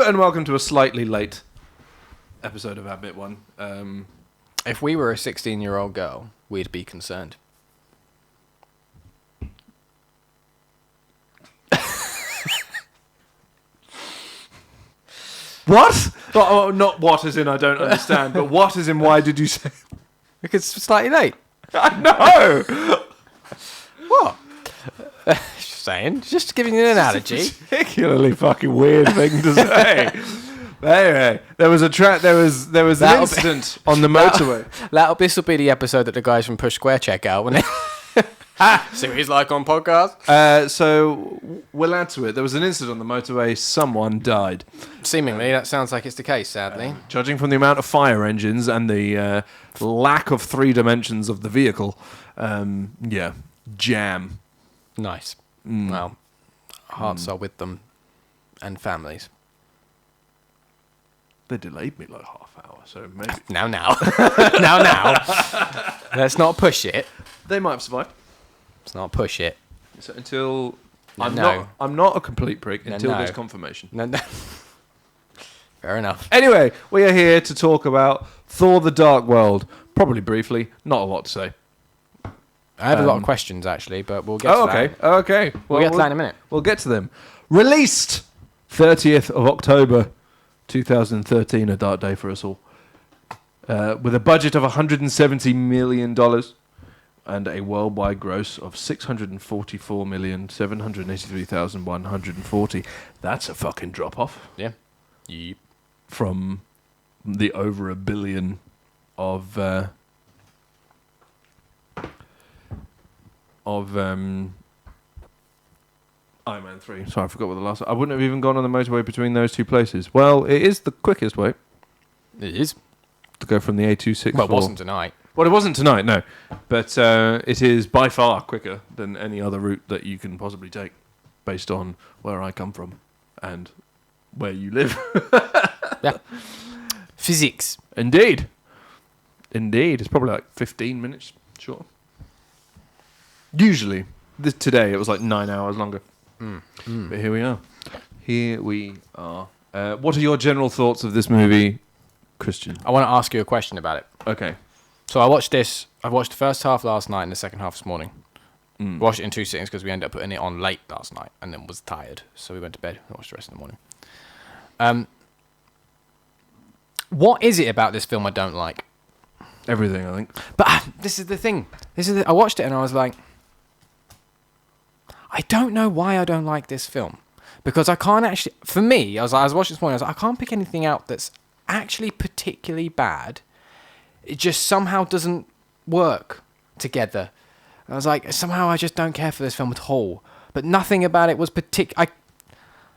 Hello and welcome to a slightly late episode of Admit One. If we were a 16-year-old girl, we'd be concerned. What? Oh, not what as in I don't understand, but what as in why did you say? Because it's slightly late. I know. What? Just saying. Just giving you an analogy. Particularly fucking weird thing to say. Anyway, there was an incident on the motorway. This will be the episode that the guys from Push Square check out when they see what he's like on podcast. So we'll add to it. There was an incident on the motorway. Someone died. Seemingly, that sounds like it's the case. Sadly, judging from the amount of fire engines and the lack of 3 dimensions of the vehicle, jam. Nice. Well, hearts are with them and families. They delayed me like half hour, so maybe Now. Let's not push it. they might have survived. Let's not push it. So until No. I'm not a complete prick until No. there's confirmation. No. Fair enough. Anyway, we are here to talk about Thor: The Dark World. Probably briefly, not a lot to say. I have a lot of questions actually, but we'll get to that. Okay. We'll get to that in a minute. We'll get to them. Released 30th of October, 2013, a dark day for us all. With a budget of $170 million and a worldwide gross of $644,783,140. That's a fucking drop off. Yeah. Yep. From the over $1 billion of Iron Man 3. Sorry, I forgot what the last... I wouldn't have even gone on the motorway between those two places. Well, it is the quickest way. It is. To go from the A264... Well, it wasn't tonight. Well, it wasn't tonight, no. But it is by far quicker than any other route that you can possibly take based on where I come from and where you live. Yeah. Physics. Indeed. It's probably like 15 minutes shorter. Usually. Today it was like 9 hours longer. But here we are. What are your general thoughts of this movie, Kristian? I want to ask you a question about it. Okay. So I watched the first half last night and the second half this morning. Watched it in 2 sittings because we ended up putting it on late last night and then was tired. So we went to bed and watched the rest in the morning. What is it about this film I don't like? Everything, I think. But this is the thing. I watched it and I was like, I don't know why I don't like this film. Because I can't actually... For me, I was watching this morning, I was like, I can't pick anything out that's actually particularly bad. It just somehow doesn't work together. I was like, somehow I just don't care for this film at all. But nothing about it was particular.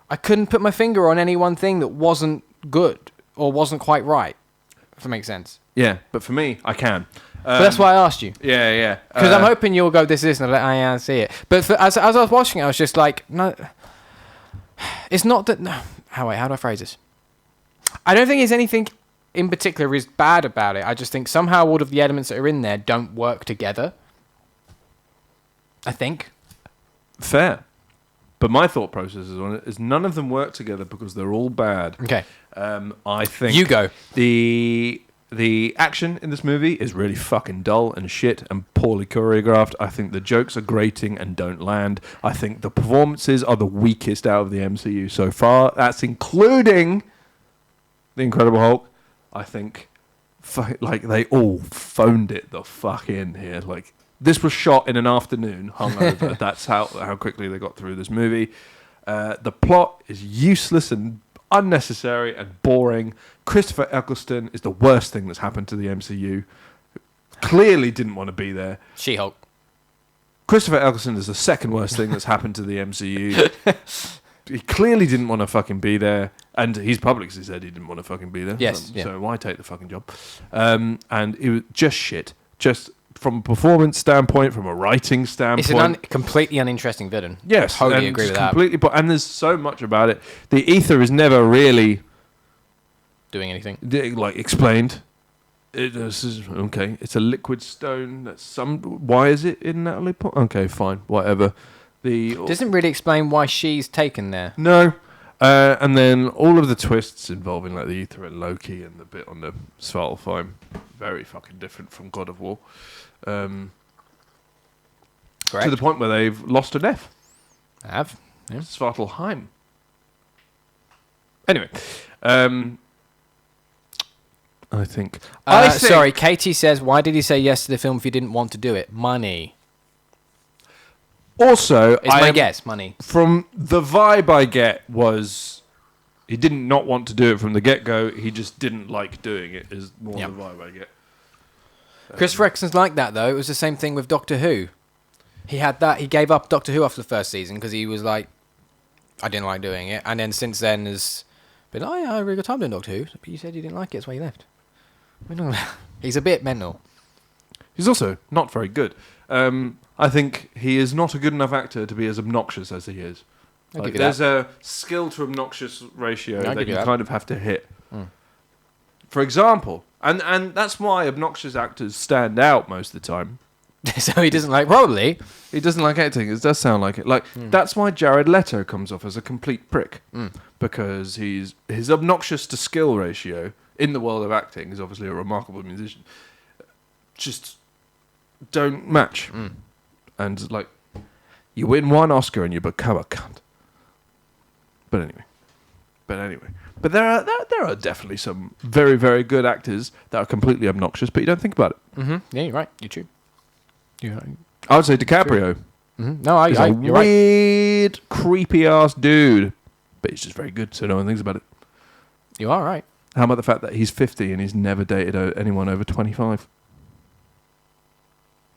I couldn't put my finger on any one thing that wasn't good or wasn't quite right, if that makes sense. Yeah, but for me, I can. But that's why I asked you. Yeah. Because I'm hoping you'll go, this, and I'm like, I see it. But as I was watching it, I was just like, no, it's not that... No, how do I phrase this? I don't think there's anything in particular is bad about it. I just think somehow all of the elements that are in there don't work together. I think. Fair. But my thought process on it is none of them work together because they're all bad. Okay. I think... You go. The action in this movie is really fucking dull and shit and poorly choreographed. I think the jokes are grating and don't land. I think the performances are the weakest out of the MCU so far. That's including The Incredible Hulk. I think they all phoned it the fuck in here. Like, this was shot in an afternoon, hungover. That's how quickly they got through this movie. The plot is useless and unnecessary and boring. Christopher Eccleston is the worst thing that's happened to the MCU. Clearly didn't want to be there. She-Hulk. Christopher Eccleston is the second worst thing that's happened to the MCU. He clearly didn't want to fucking be there. And he's publicly said he didn't want to fucking be there. Yes. So why take the fucking job? And it was just shit. Just from a performance standpoint, from a writing standpoint. It's an completely uninteresting villain. Yes. I totally agree with that. And there's so much about it. The ether is never really... doing anything. Like, explained. This is okay. It's a liquid stone. Why is it in Natalie Portman? Okay, fine, whatever. Doesn't really explain why she's taken there. No. And then all of the twists involving like the Ether and Loki and the bit on the Svartalfheim, very fucking different from God of War. To Correct. the point where they've lost an F. I have. Yeah. Svartalfheim. Anyway, I think. Sorry, Katie says, why did he say yes to the film if he didn't want to do it? Money. Also, It's my guess, money. From the vibe I get was he didn't not want to do it from the get-go. He just didn't like doing it is more the vibe I get. Chris Rexon's like that, though. It was the same thing with Doctor Who. He had that. He gave up Doctor Who after the first season because he was like, I didn't like doing it. And then since then has been, oh, yeah, I had a really good time doing Doctor Who. But you said you didn't like it, that's why you left. He's a bit mental. He's also not very good. I think he is not a good enough actor to be as obnoxious as he is. Like, there's a skill to obnoxious ratio that you kind of have to hit. For example, and that's why obnoxious actors stand out most of the time. So he doesn't like, probably. He doesn't like acting. It does sound like it. Like that's why Jared Leto comes off as a complete prick, because his obnoxious to skill ratio in the world of acting is obviously a remarkable musician. Just don't match, and like you win one Oscar and you become a cunt. But anyway, but there are definitely some very, very good actors that are completely obnoxious, but you don't think about it. Mm-hmm. Yeah, you're right. You're true. You're right. I would say DiCaprio. Mm-hmm. No, He's you're right. Weird, creepy ass dude, but he's just very good, so no one thinks about it. You are right. How about the fact that he's 50 and he's never dated anyone over 25?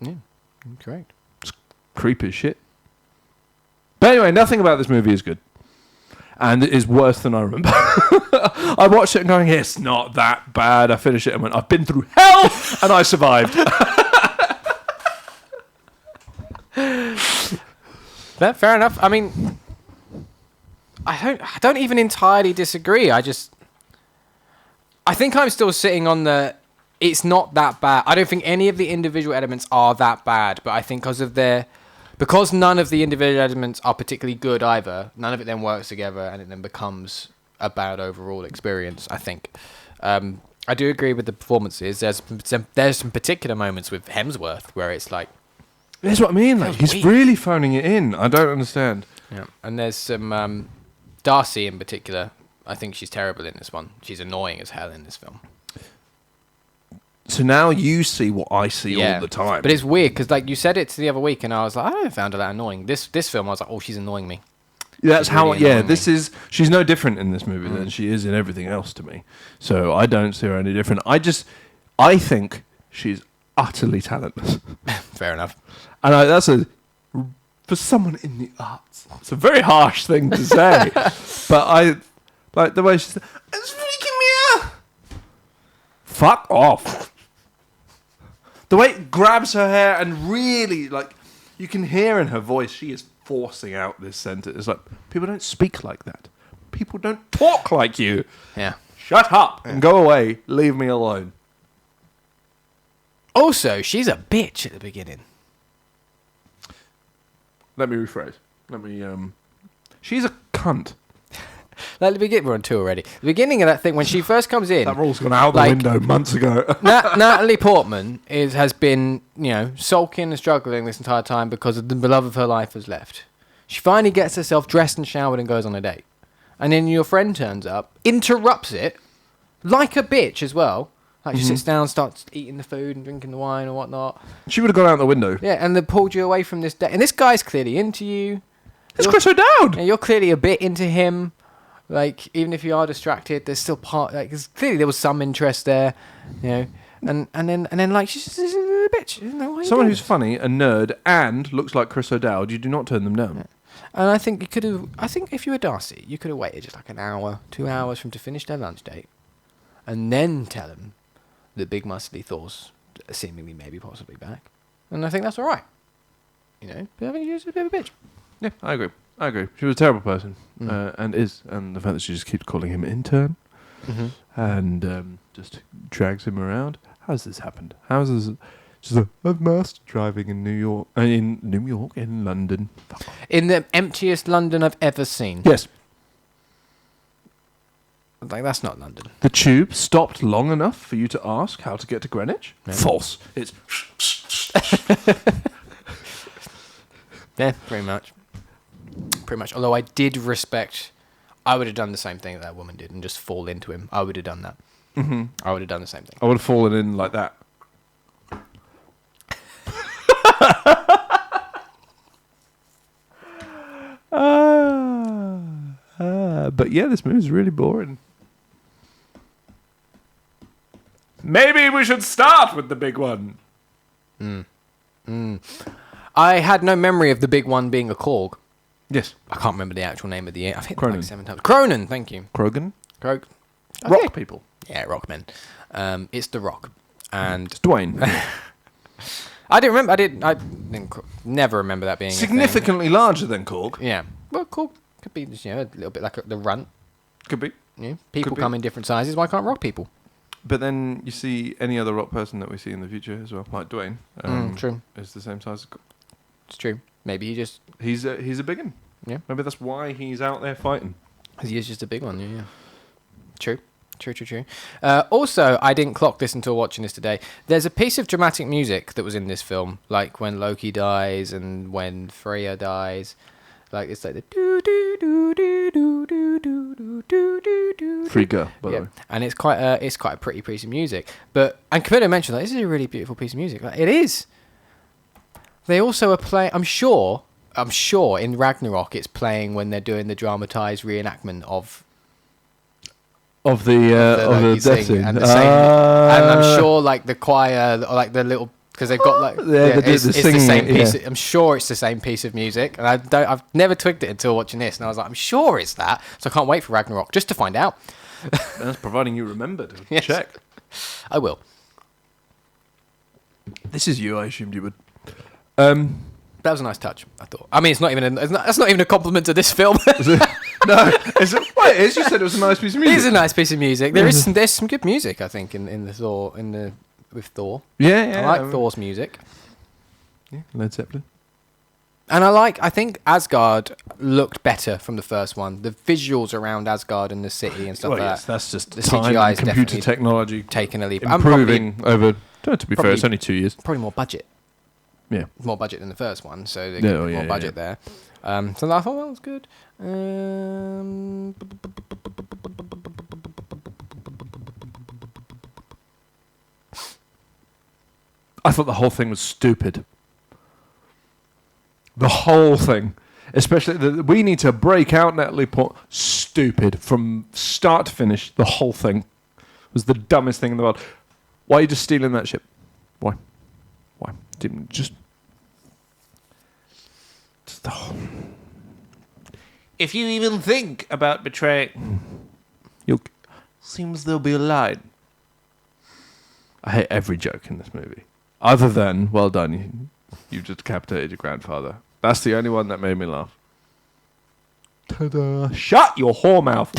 Yeah, correct. It's creepy as shit. But anyway, nothing about this movie is good. And it is worse than I remember. I watched it and going, it's not that bad. I finished it and went, I've been through hell and I survived. Fair enough. I mean, I don't even entirely disagree. I think I'm still sitting on it's not that bad. I don't think any of the individual elements are that bad, but I think because none of the individual elements are particularly good either, none of it then works together and it then becomes a bad overall experience, I think. I do agree with the performances. There's some particular moments with Hemsworth where it's like... That's what I mean. Like he's really phoning it in. I don't understand. Yeah, and there's some... Darcy in particular, I think she's terrible in this one. She's annoying as hell in this film. So now you see what I see all the time. But it's weird because like you said it the other week and I was like, I don't found her that annoying. This film I was like, oh, she's annoying me. That's how she's no different in this movie than she is in everything else to me. So I don't see her any different. I think she's utterly talentless. Fair enough. And for someone in the arts, it's a very harsh thing to say. But I like the way she's it's freaking me out. Fuck off. The way it grabs her hair and really, like, you can hear in her voice, she is forcing out this sentence. It's like, people don't speak like that. People don't talk like you. Yeah. Shut up and go away. Leave me alone. Also, she's a bitch at the beginning. Let me rephrase. She's a cunt. Like the beginning, we're on two already. The beginning of that thing when she first comes in. That rule's gone out the window months ago. Natalie Portman has been, sulking and struggling this entire time because the love of her life has left. She finally gets herself dressed and showered and goes on a date, and then your friend turns up, interrupts it, like a bitch as well. Like she sits down, starts eating the food and drinking the wine and whatnot. She would have gone out the window. Yeah, and they pulled you away from this date. And this guy's clearly into you. It's Chris O'Dowd. Yeah, you're clearly a bit into him. Like, even if you are distracted, there's still cause clearly there was some interest there, and then like she's a bitch. Someone who's funny, a nerd, and looks like Chris O'Dowd, you do not turn them down. Yeah. And I think if you were Darcy, you could have waited just like an hour, 2 hours for him to finish their lunch date, and then tell him that big muscly Thor's seemingly maybe possibly back, and I think that's all right. But I think she's a bit of a bitch. Yeah, I agree. She was a terrible person, and the fact that she just keeps calling him intern, and just drags him around. How's this happened? How's this? She's like, I've master driving in in London. In the emptiest London I've ever seen. Yes. Like, that's not London. The tube stopped long enough for you to ask how to get to Greenwich? No. False. It's... Yeah, pretty much. Pretty much. Although I did respect... I would have done the same thing that woman did and just fall into him. I would have done that. Mm-hmm. I would have done the same thing. I would have fallen in like that. But yeah, this movie's really boring. Maybe we should start with the big one. I had no memory of the big one being a Korg. Yes. I can't remember the actual name of the... I've hit it Cronin. like 7 times. Cronin, thank you. Krogan? Rock Rock people. Yeah, Rockmen. It's The Rock. And It's Dwayne. I didn't never remember that being Significantly larger than Korg. a thing. Yeah. Well, Korg could be, a little bit like the Runt. Could be. Yeah. People Could be. come in different sizes. Why can't rock people? But then you see any other rock person that we see in the future as well, like Dwayne. True. Is the same size. It's true. Maybe He's a big one. Yeah. Maybe that's why he's out there fighting. he is just a big one. Yeah. True. Also, I didn't clock this until watching this today. There's a piece of dramatic music that was in this film, like when Loki dies and when Freya dies. Like it's like the do do do do do do do do do do. Free girl, by the way. And it's quite a pretty piece of music. But and Camilla mentioned that this is a really beautiful piece of music. Like, it is. They also are playing. I'm sure in Ragnarok it's playing when they're doing the dramatized reenactment of the death scene. and the same. And I'm sure like the choir, or like the little, because they've got like it's the same piece. I'm sure it's the same piece of music, and I've never twigged it until watching this, and I was like, I'm sure it's that. So I can't wait for Ragnarok just to find out. That's providing you remember to Yes. check. I will. This is you. I assumed you would. That was a nice touch, I thought. I mean, that's not even a compliment to this film. No, wait, as you said, it was a nice piece of music. It is a nice piece of music. There's some good music, I think, in the Thor with Thor. Yeah. I like Thor's music. Yeah, Led Zeppelin. And I think Asgard looked better from the first one. The visuals around Asgard and the city and stuff like that. That's just The time CGI and is computer definitely technology taking a leap. improving over. To be fair, probably- it's only 2 years. Probably more budget. Yeah. More budget than the first one, so they Yeah, got more budget there. So I thought that was good. I thought the whole thing was stupid. The whole thing. Especially, we need to break out Natalie Portman. Stupid. From start to finish, the whole thing was the dumbest thing in the world. Why are you just stealing that ship? Why? Didn't just the whole... If you even think about betraying... Seems there'll be a line. I hate every joke in this movie. Other than, well done, you just decapitated your grandfather. That's the only one that made me laugh. Ta-da. Shut your whore mouth.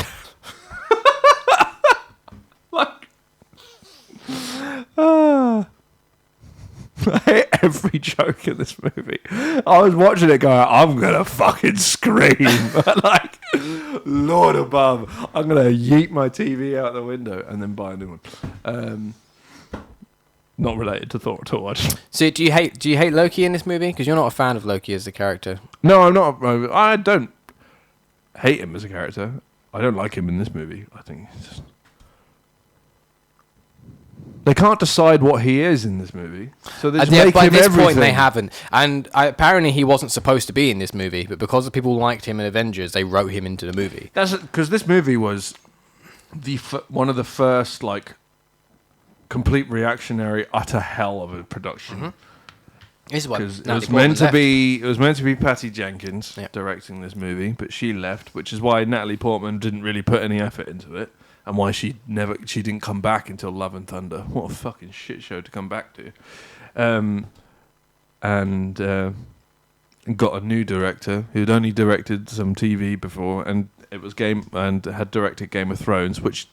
I hate every joke in this movie. I was watching it going, I'm going to fucking scream. Like, Lord above, I'm going to yeet my TV out the window and then buy a new one. Not related to Thor at all. So do you hate Loki in this movie? Because you're not a fan of Loki as a character. No, I'm not. I don't hate him as a character. I don't like him in this movie. I think he's just... They can't decide what he is in this movie, so they just make by him this everything. point, they haven't. And apparently, he wasn't supposed to be in this movie, but because the people liked him in Avengers, they wrote him into the movie. That's because this movie was one of the first like complete reactionary utter hell of a production. This is what Because it Natalie was Portman meant to be Patty Jenkins Yep. directing this movie, but she left, which is why Natalie Portman didn't really put any effort into it. And why she didn't come back until Love and Thunder. What a fucking shit show to come back to. And got a new director who'd only directed some TV before, and had directed Game of Thrones, which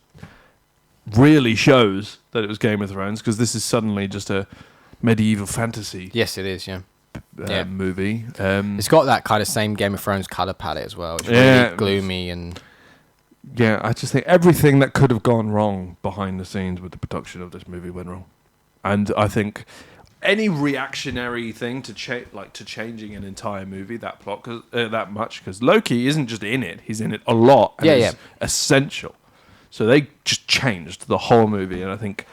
really shows that it was Game of Thrones, because this is suddenly just a medieval fantasy Yes, it is. Yeah. movie. It's got that kind of same Game of Thrones color palette as well. It's Yeah. really gloomy and Yeah, I just think everything that could have gone wrong behind the scenes with the production of this movie went wrong, and I think any reactionary thing to changing an entire movie, that plot, that much, because Loki isn't just in it; he's in it a lot, and it's essential. So they just changed the whole movie, and I think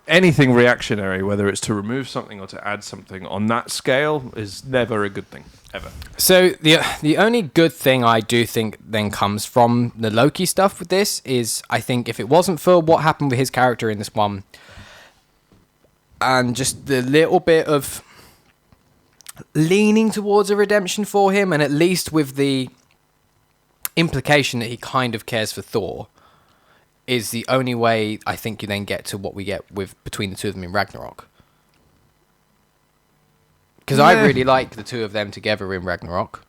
anything reactionary, whether it's to remove something or to add something on that scale, is never a good thing ever. So the only good thing I do think then comes from the Loki stuff with this is, I think if it wasn't for what happened with his character in this one, and just the little bit of leaning towards a redemption for him, and at least with the implication that he kind of cares for Thor, is the only way I think you then get to what we get with between the two of them in Ragnarok. Because I really like the two of them together in Ragnarok.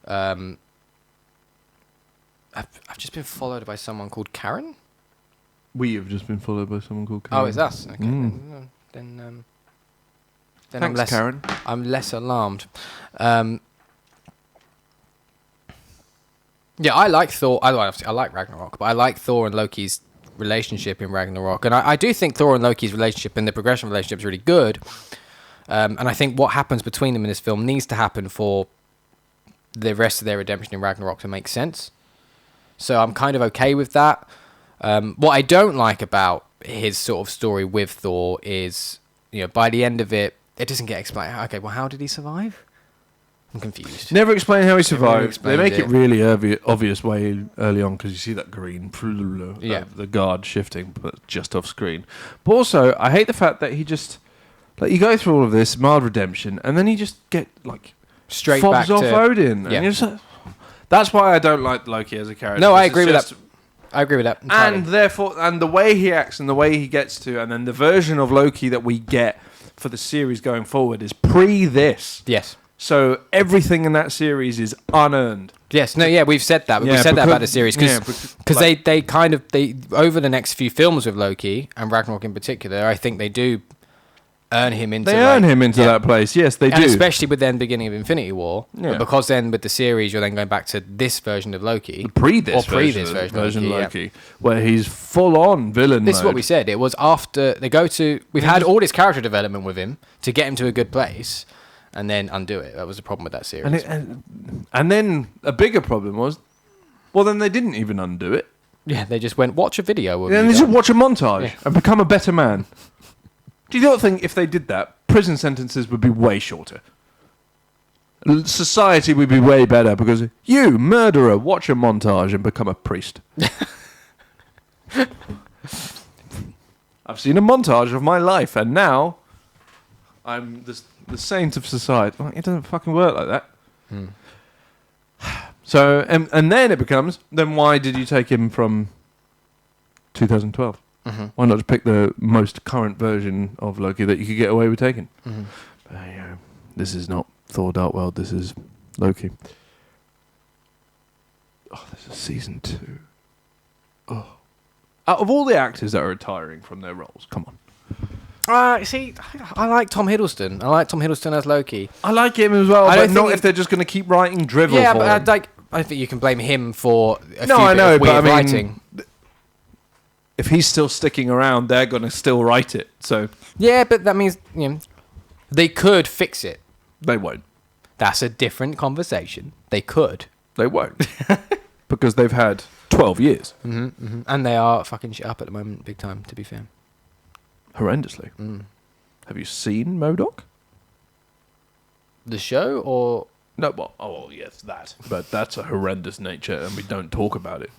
I've just been followed by someone called Karen. We have just been followed by someone called Karen. Oh, it's us. Okay. Then Thanks, Karen. I'm less alarmed. Yeah, I like Thor. I like Ragnarok, but I like Thor and Loki's relationship in Ragnarok, and I do think Thor and Loki's relationship and the progression relationship is really good. And I think what happens between them in this film needs to happen for the rest of their redemption in Ragnarok to make sense. So I'm kind of okay with that. What I don't like about his sort of story with Thor is, by the end of it, it doesn't get explained. Okay, well, how did he survive? I'm confused. Never explain how he survived. They make it really obvious way early on, because you see that green, the guard shifting, but just off screen. But also, I hate the fact that he just, you go through all of this mild redemption, and then he just get straight fobs back off to Odin. Yeah. And you're just that's why I don't like Loki as a character. No, I agree with that. I agree with that entirely. And therefore, and the way he acts and the way he gets to, and then the version of Loki that we get for the series going forward is pre this. Yes. So everything in that series is unearned. Yes. No. Yeah. We've said that. We've said that about the series because they over the next few films with Loki and Ragnarok in particular, I think they do earn him into. They earn him into that place. Yes, they do. Especially with then beginning of Infinity War, because then with the series you're then going back to this version of Loki, pre this version of Loki, where he's full on villain. This is what we said. It was after they go to. We've had all this character development with him to get him to a good place, and then undo it. That was the problem with that series. And then a bigger problem was, well, then they didn't even undo it. Yeah, they just went watch a video. And they just watch a montage and become a better man. Do you not think if they did that, prison sentences would be way shorter? Society would be way better because you, murderer, watch a montage and become a priest. I've seen a montage of my life and now I'm the saint of society. It doesn't fucking work like that. So, and then it becomes, then why did you take him from 2012? Mm-hmm. Why not just pick the most current version of Loki that you could get away with taking? Mm-hmm. This is not Thor Dark World, this is Loki. Oh, this is season 2. Oh. Out of all the actors that are retiring from their roles, come on. See, I like Tom Hiddleston. I like Tom Hiddleston as Loki. I like him as well, but not if they're just going to keep writing drivel for him. But I think you can blame him for a few bit of weird writing. If he's still sticking around, they're going to still write it. So yeah, but that means they could fix it. They won't. That's a different conversation. They could. They won't. Because they've had 12 years. Mm-hmm, mm-hmm. And they are fucking shit up at the moment, big time, to be fair. Horrendously. Have you seen MODOK? The show, or... No, well, yes, that. But that's a horrendous nature, and we don't talk about it.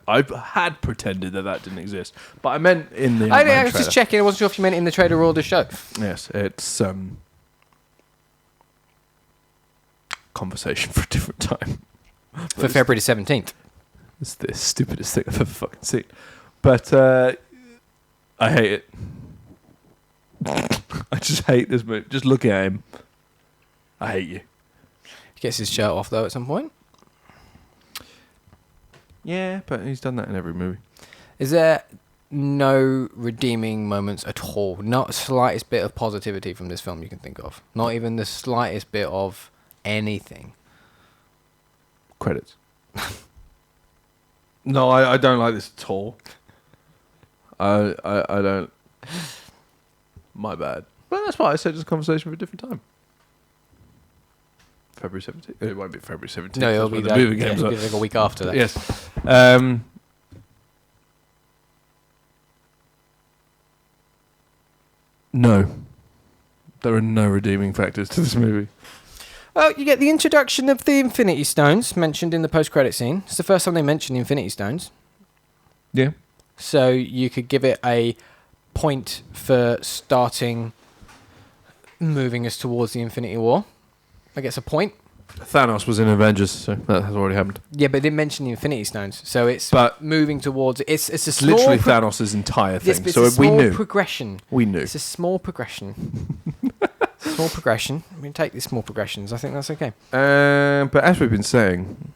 I've had pretended that didn't exist, but I meant in the. I was just checking. I wasn't sure if you meant in the trailer or the show. Yes, it's conversation for a different time. For February 17th. It's the stupidest thing I've ever fucking seen. But I hate it. I just hate this movie. Just looking at him, I hate you. He gets his shirt off, though, at some point. Yeah, but he's done that in every movie. Is there no redeeming moments at all? Not the slightest bit of positivity from this film you can think of? Not even the slightest bit of anything? Credits. No, I don't like this at all. I don't. My bad. But that's why I said it's a conversation for a different time. February 17th? It won't be February 17th. No, it'll be the movie games it'll be like a week after that. Yes. No. There are no redeeming factors to this movie. Well, you get the introduction of the Infinity Stones mentioned in the post-credit scene. It's the first time they mention the Infinity Stones. Yeah. So you could give it a point for starting moving us towards the Infinity War. I guess a point. Thanos was in Avengers, so that has already happened. Yeah, but it didn't mention the Infinity Stones, so it's moving towards. It's a small literally Thanos' entire thing. Yes, so it's a we small knew. progression. We knew. It's a small progression. Small progression. We can take these small progressions. I think that's okay. But as we've been saying,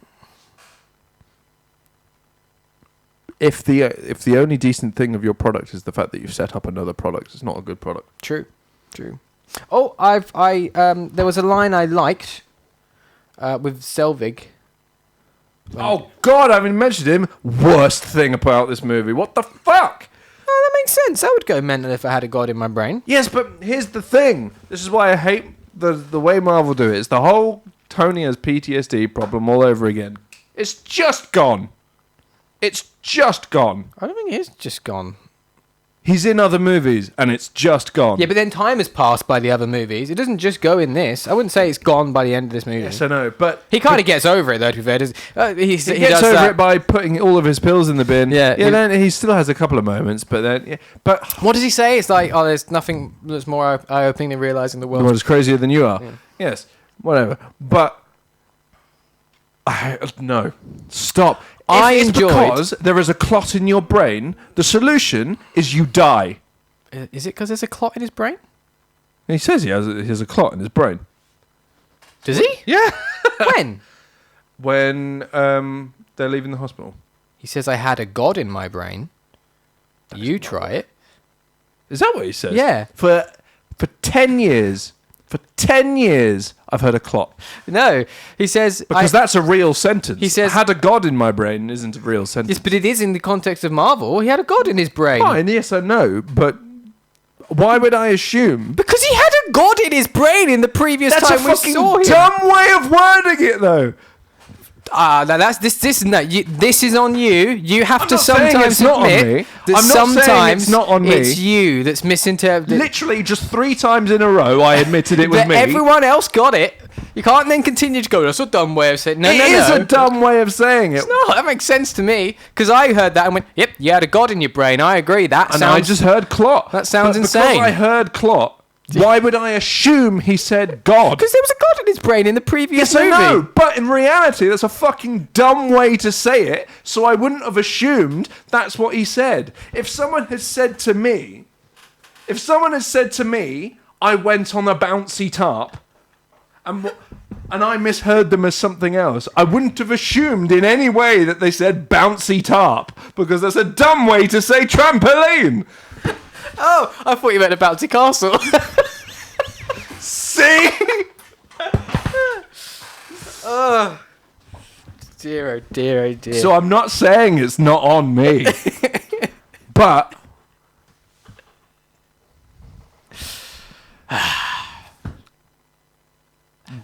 if the only decent thing of your product is the fact that you've set up another product, it's not a good product. True. Oh, there was a line I liked with Selvig. Oh God, I haven't mentioned him. Worst thing about this movie. What the fuck? Oh, that makes sense. I would go mental if I had a god in my brain. Yes, but here's the thing. This is why I hate the way Marvel do it. It's the whole Tony has PTSD problem all over again. It's just gone. It's just gone. I don't think it is just gone. He's in other movies, and it's just gone. Yeah, but then time has passed by the other movies. It doesn't just go in this. I wouldn't say it's gone by the end of this movie. Yes, I know, but he kind of gets over it, though, to be fair. He gets over it by putting all of his pills in the bin. Yeah. Then he still has a couple of moments, but then... Yeah, but what does he say? It's like, oh, there's nothing that's more eye-opening than realising the world is crazier than you are. Yeah. Yes, whatever. But... No. Stop. It's because there is a clot in your brain. The solution is you die. Is it because there's a clot in his brain? He says he has a clot in his brain. Does he? Yeah. When? When they're leaving the hospital. He says, I had a god in my brain. You try it. Is that what he says? Yeah. For 10 years... For 10 years, I've heard a clot. No, he says... Because that's a real sentence. He says... Had a god in my brain isn't a real sentence. Yes, but it is in the context of Marvel. He had a god in his brain. Fine, yes, I know, but why would I assume? Because he had a god in his brain in the previous that's time we saw him. That's a fucking dumb way of wording it, though. Now that's this is on you. You have to sometimes admit that sometimes it's not on me. It's you that's misinterpreted. Literally, just 3 times in a row, I admitted it was me. Everyone else got it. You can't then continue to go, that's a dumb way of saying it. No, it is a dumb way of saying it. It's not. That makes sense to me. Because I heard that and went, yep, you had a god in your brain. I agree. I just heard clot. That sounds insane. Because I heard clot, why would I assume he said God? Because there was a god in his brain in the previous movie. Yes, I know. But in reality, that's a fucking dumb way to say it. So I wouldn't have assumed that's what he said. If someone had said to me, I went on a bouncy tarp, and I misheard them as something else, I wouldn't have assumed in any way that they said bouncy tarp, because that's a dumb way to say trampoline. Oh, I thought you meant a bouncy castle. See? Oh, dear, oh dear, oh dear. So I'm not saying it's not on me, but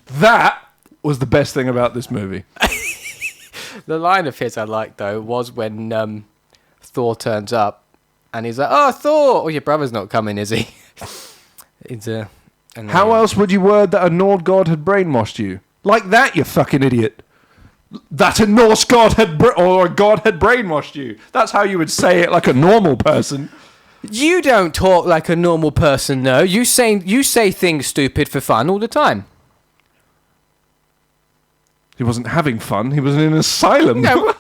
that was the best thing about this movie. The line of his I liked, though, was when Thor turns up and he's like, oh, Thor! Oh, your brother's not coming, is he? How else would you word that a Nord god had brainwashed you? Like that, you fucking idiot. That a Norse god or a god had brainwashed you. That's how you would say it like a normal person. You don't talk like a normal person, though. You say things stupid for fun all the time. He wasn't having fun. He was in an asylum. No,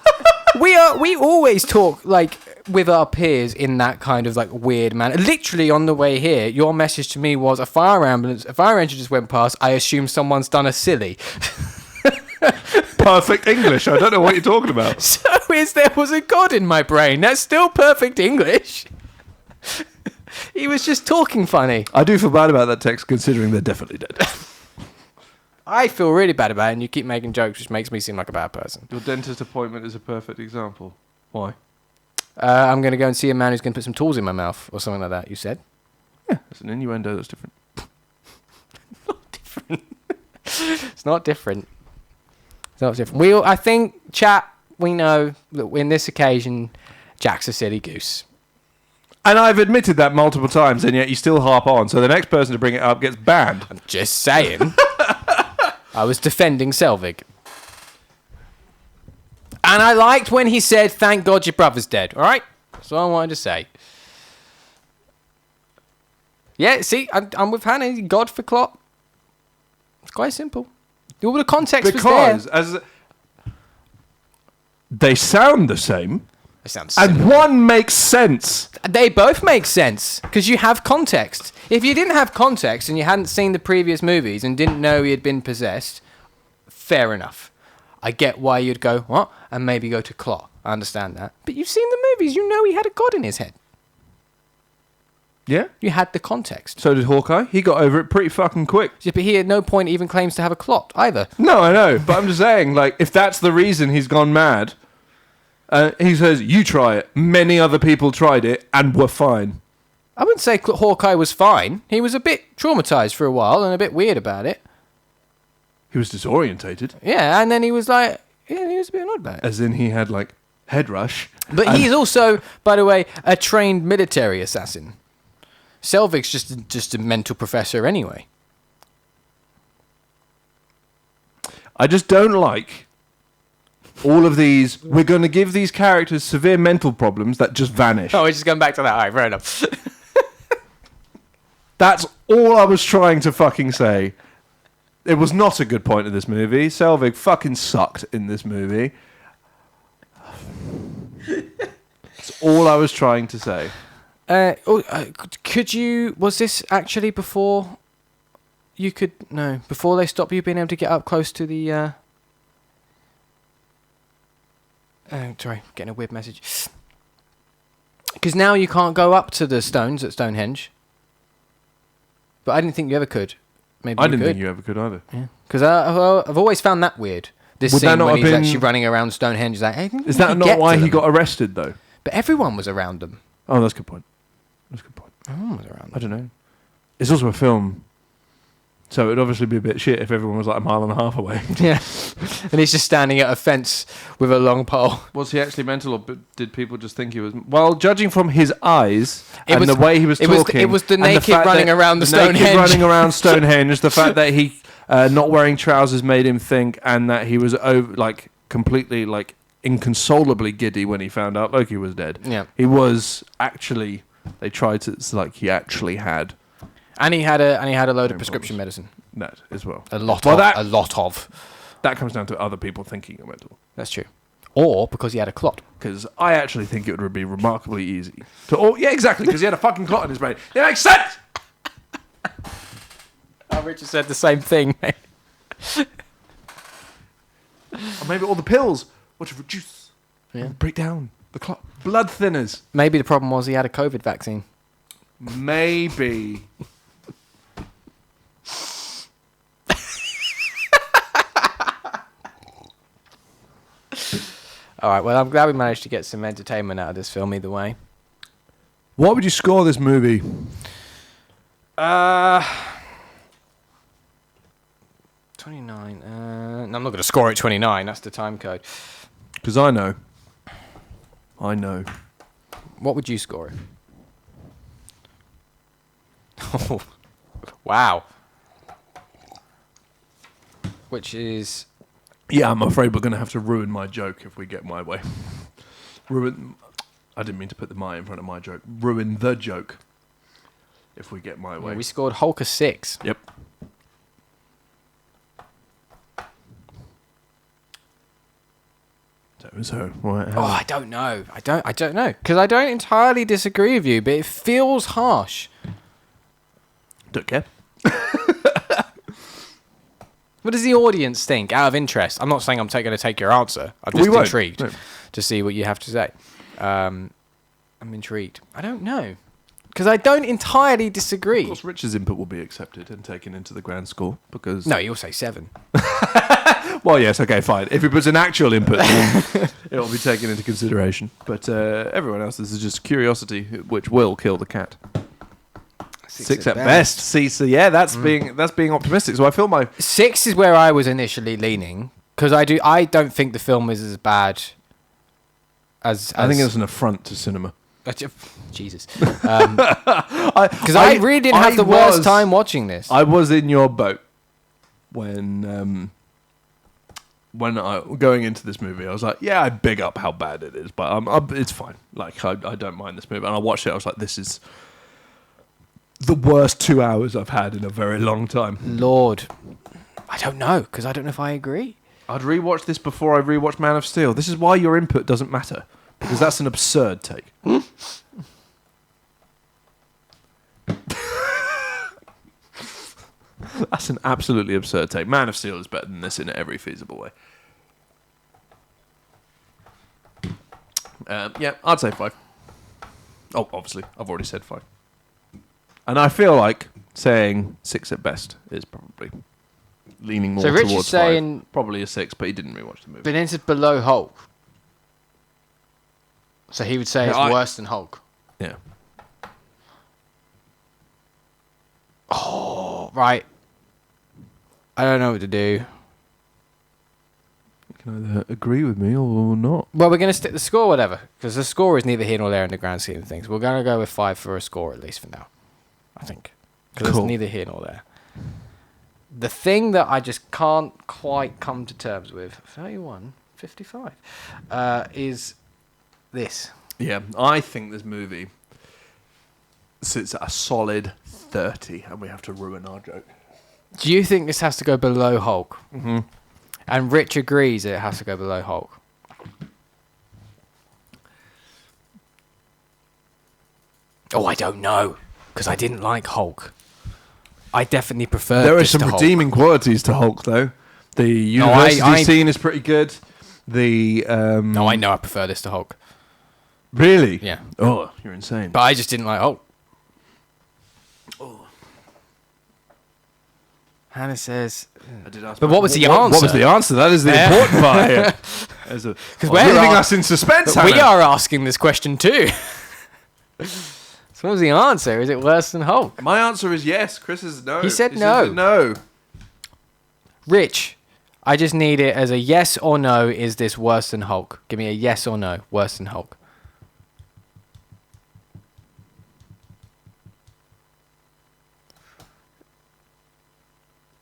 we always talk like with our peers in that kind of like weird manner. Literally on the way here, your message to me was a fire engine just went past. I assume someone's done a silly. Perfect English. I don't know what you're talking about. So there was a god in my brain. That's still perfect English. He was just talking funny. I do feel bad about that text, considering they're definitely dead. I feel really bad about it, and you keep making jokes, which makes me seem like a bad person. Your dentist appointment is a perfect example. Why? I'm going to go and see a man who's going to put some tools in my mouth or something like that, you said? Yeah, it's an innuendo that's different. Not different. It's not different. It's not different. I think, chat, we know that in this occasion, Jack's a silly goose. And I've admitted that multiple times, and yet you still harp on. So the next person to bring it up gets banned. I'm just saying. I was defending Selvig. And I liked when he said, thank God your brother's dead. All right? That's all I wanted to say. Yeah, see, I'm with Hannah. God for Klopp. It's quite simple. All the context was there. Because as they sound the same, It sounds and simple. one makes sense. They both make sense because you have context. If you didn't have context and you hadn't seen the previous movies and didn't know he had been possessed, fair enough. I get why you'd go, what? And maybe go to Claw. I understand that. But you've seen the movies. You know he had a god in his head. Yeah. You had the context. So did Hawkeye. He got over it pretty fucking quick. Yeah, but he at no point even claims to have a clot either. No, I know. But I'm just saying, like, if that's the reason he's gone mad, he says, you try it. Many other people tried it and were fine. I wouldn't say Hawkeye was fine. He was a bit traumatized for a while and a bit weird about it. He was disorientated. Yeah, and then he was like, yeah, he was a bit annoyed about it. As in he had, like, head rush. But he's also, by the way, a trained military assassin. Selvig's just a mental professor anyway. I just don't like all of these. We're going to give these characters severe mental problems that just vanish. Oh, we're just going back to that. All right, fair enough. That's all I was trying to fucking say. It was not a good point in this movie. Selvig fucking sucked in this movie. That's all I was trying to say. Could you... Was this actually before you could... No, before they stopped you being able to get up close to the... sorry, getting a weird message. Because now you can't go up to the stones at Stonehenge. But I didn't think you ever could. Maybe I didn't think you ever could either. Yeah. Because I've always found that weird. This Would that scene not when have he's been- actually running around Stonehenge. Like, hey, Is that not why he got arrested, though? But everyone was around them. Oh, that's a good point. That's a good point. Everyone was around them. I don't know. It's also a film, so it'd obviously be a bit shit if everyone was like a mile and a half away. Yeah. And he's just standing at a fence with a long pole. Was he actually mental, or did people just think he was? Well, judging from his eyes and was- the way he was talking, it was the and naked fact running that- around the naked Stonehenge. running around Stonehenge, the fact that he not wearing trousers made him think, and that he was completely inconsolably giddy when he found out Loki was dead. Yeah. He was actually. They tried to. It's like he actually had And he had a load of prescription medicine. that as well. A lot Well, of. That comes down to other people thinking you're mental. That's true. Or because he had a clot. Because I actually think it would be remarkably easy to. Oh, yeah, exactly. Because he had a fucking clot in his brain. It makes sense. Richard said the same thing, mate. Or maybe all the pills would reduce, break down the clot. Blood thinners. Maybe the problem was he had a COVID vaccine. Maybe. All right, well, I'm glad we managed to get some entertainment out of this film either way. What would you score this movie? 29. No, I'm not going to score it 29. That's the time code. Because I know. I know. What would you score it? Oh, wow. Which is... Yeah, I'm afraid we're going to have to ruin my joke if we get my way. Ruin... I didn't mean to put the my in front of my joke. Ruin the joke if we get my way. Yeah, we scored Hulk a 6. Yep. So right, Oh, I don't know. I don't know. Because I don't entirely disagree with you, but it feels harsh. don't care. What does the audience think, out of interest? I'm not saying I'm going to take your answer. I'm just intrigued to see what you have to say. I'm intrigued. I don't know. Because I don't entirely disagree. Of course, Rich's input will be accepted and taken into the grand score because... No, you'll say 7. Well, yes, okay, fine. If it was an actual input, then it'll be taken into consideration. But everyone else, this is just curiosity, which will kill the cat. Six at best. See, so yeah, that's being optimistic. So I feel my 6 is where I was initially leaning because I don't think the film is as bad as I think it's an affront to cinema. Jesus, because I really didn't have the worst time watching this. I was in your boat when I going into this movie. I was like, yeah, I big up how bad it is, but it's fine. Like I don't mind this movie. And I watched it. I was like, this is the worst 2 hours I've had in a very long time. Lord, I don't know because I don't know if I agree. I'd rewatch this before I rewatch Man of Steel. This is why your input doesn't matter. Because that's an absurd take. That's an absolutely absurd take. Man of Steel is better than this in every feasible way. Yeah, I'd say 5. Oh, obviously, I've already said 5. And I feel like saying 6 at best is probably leaning more Richard's towards saying 5. Probably a 6, but he didn't rewatch the movie. But it's below Hulk. So he would say it's worse than Hulk. Yeah. Oh, right. I don't know what to do. You can either agree with me or not. Well, we're going to stick the score, whatever, because the score is neither here nor there in the grand scheme of things. We're going to go with 5 for a score, at least for now, I think. Because it's neither here nor there. The thing that I just can't quite come to terms with, 31.55, is this. Yeah, I think this movie sits at a solid 30, and we have to ruin our joke. Do you think this has to go below Hulk? Mm-hmm. And Rich agrees that it has to go below Hulk. Oh, I don't know, because I didn't like Hulk. I definitely prefer. There are some redeeming qualities to Hulk, though. The university scene is pretty good. No, I know I prefer this to Hulk. Really? Yeah. Oh, you're insane. But I just didn't like Hulk. Oh. Hannah says... I did ask. But what was the answer? What was the answer? That is the important part here. Because we're leaving us in suspense, Hannah. We are asking this question too. So what was the answer? Is it worse than Hulk? My answer is yes. Chris is no. He said no. Said no. Rich, I just need it as a yes or no. Is this worse than Hulk? Give me a yes or no. Worse than Hulk.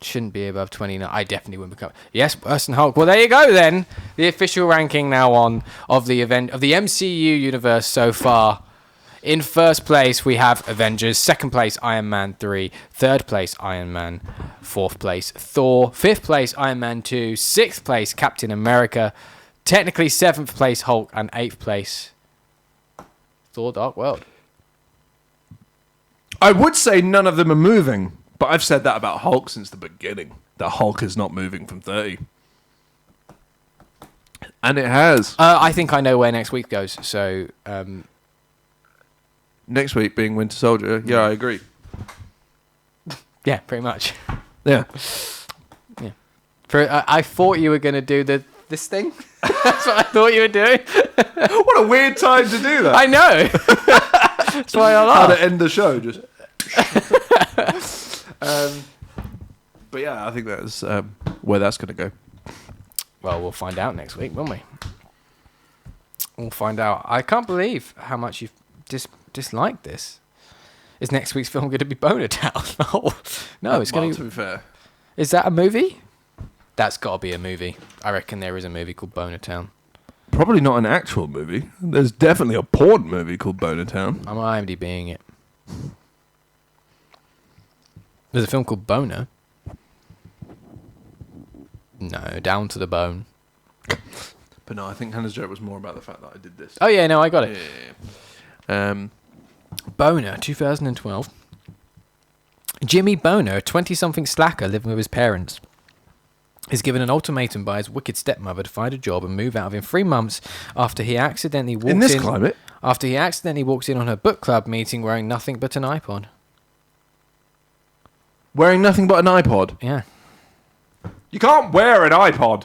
Shouldn't be above 29. I definitely wouldn't become. Yes, worse than Hulk. Well, there you go then. The official ranking now on of the event of the MCU universe so far. In first place, we have Avengers. Second place, Iron Man 3. Third place, Iron Man. Fourth place, Thor. Fifth place, Iron Man 2. Sixth place, Captain America. Technically, seventh place, Hulk. And eighth place, Thor Dark World. I would say none of them are moving, but I've said that about Hulk since the beginning. That Hulk is not moving from 30. And it has. I think I know where next week goes, so... Next week being Winter Soldier. Yeah, I agree. Yeah, pretty much. Yeah. Yeah. I thought you were going to do this thing. That's what I thought you were doing. What a weird time to do that. I know. That's why I laughed. How to end the show, just... but yeah, I think that's where that's going to go. Well, we'll find out next week, won't we? We'll find out. I can't believe how much you've disliked this. Is next week's film going to be Boner Town? No, it's going to be fair. Is that a movie? That's got to be a movie. I reckon there is a movie called Boner Town. Probably not an actual movie. There's definitely a porn movie called Boner Town. I'm IMDbing it. There's a film called Boner. No, Down to the Bone. But no, I think Hannah's joke was more about the fact that I did this. Oh yeah, no, I got it. Yeah. Boner, 2012. Jimmy Boner, a 20-something slacker living with his parents, is given an ultimatum by his wicked stepmother to find a job and move out within 3 months after he accidentally walks in... In this climate? After he accidentally walks in on her book club meeting wearing nothing but an iPod. Wearing nothing but an iPod? Yeah. You can't wear an iPod.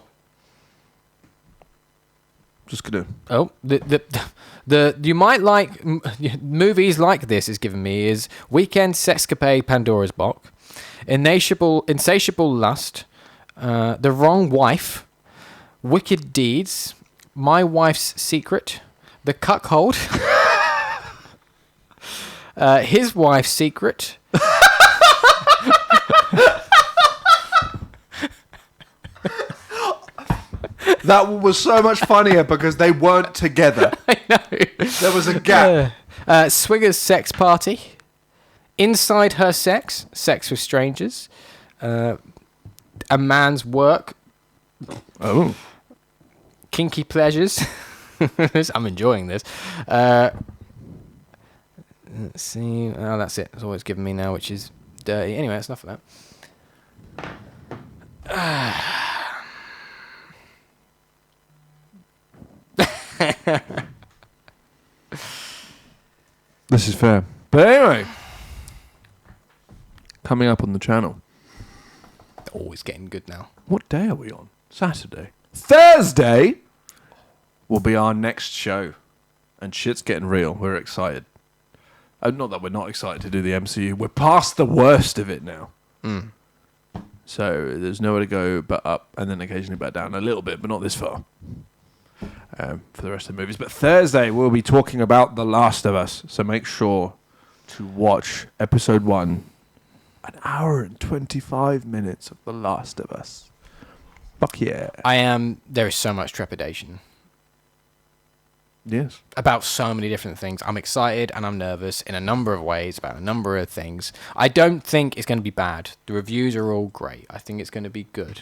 Just gonna. Oh, the you might like movies like this is giving me is Weekend Sexcapade, Pandora's Box, Insatiable Lust, The Wrong Wife, Wicked Deeds, My Wife's Secret, The Cuckold, His Wife's Secret. That one was so much funnier because they weren't together. I know. There was a gap. Swigger's Sex Party, Inside Her Sex, Sex with Strangers, A Man's Work, Oh. Kinky Pleasures. I'm enjoying this. Let's see. Oh, that's it. That's all it's given me now, which is dirty. Anyway, that's enough of that. This is fair. But anyway, coming up on the channel. Always getting good now. What day are we on? Saturday. Thursday will be our next show. And shit's getting real. We're excited. Not that we're not excited to do the MCU. We're past the worst of it now. Mm. So there's nowhere to go but up and then occasionally back down a little bit, but not this far. For the rest of the movies. But Thursday we'll be talking about The Last of Us. So make sure to watch episode 1. An hour and 25 minutes of The Last of Us. Fuck yeah. There is so much trepidation Yes. about so many different things. I'm excited and I'm nervous in a number of ways about a number of things. I don't think it's going to be bad. The reviews are all great. I think it's going to be good.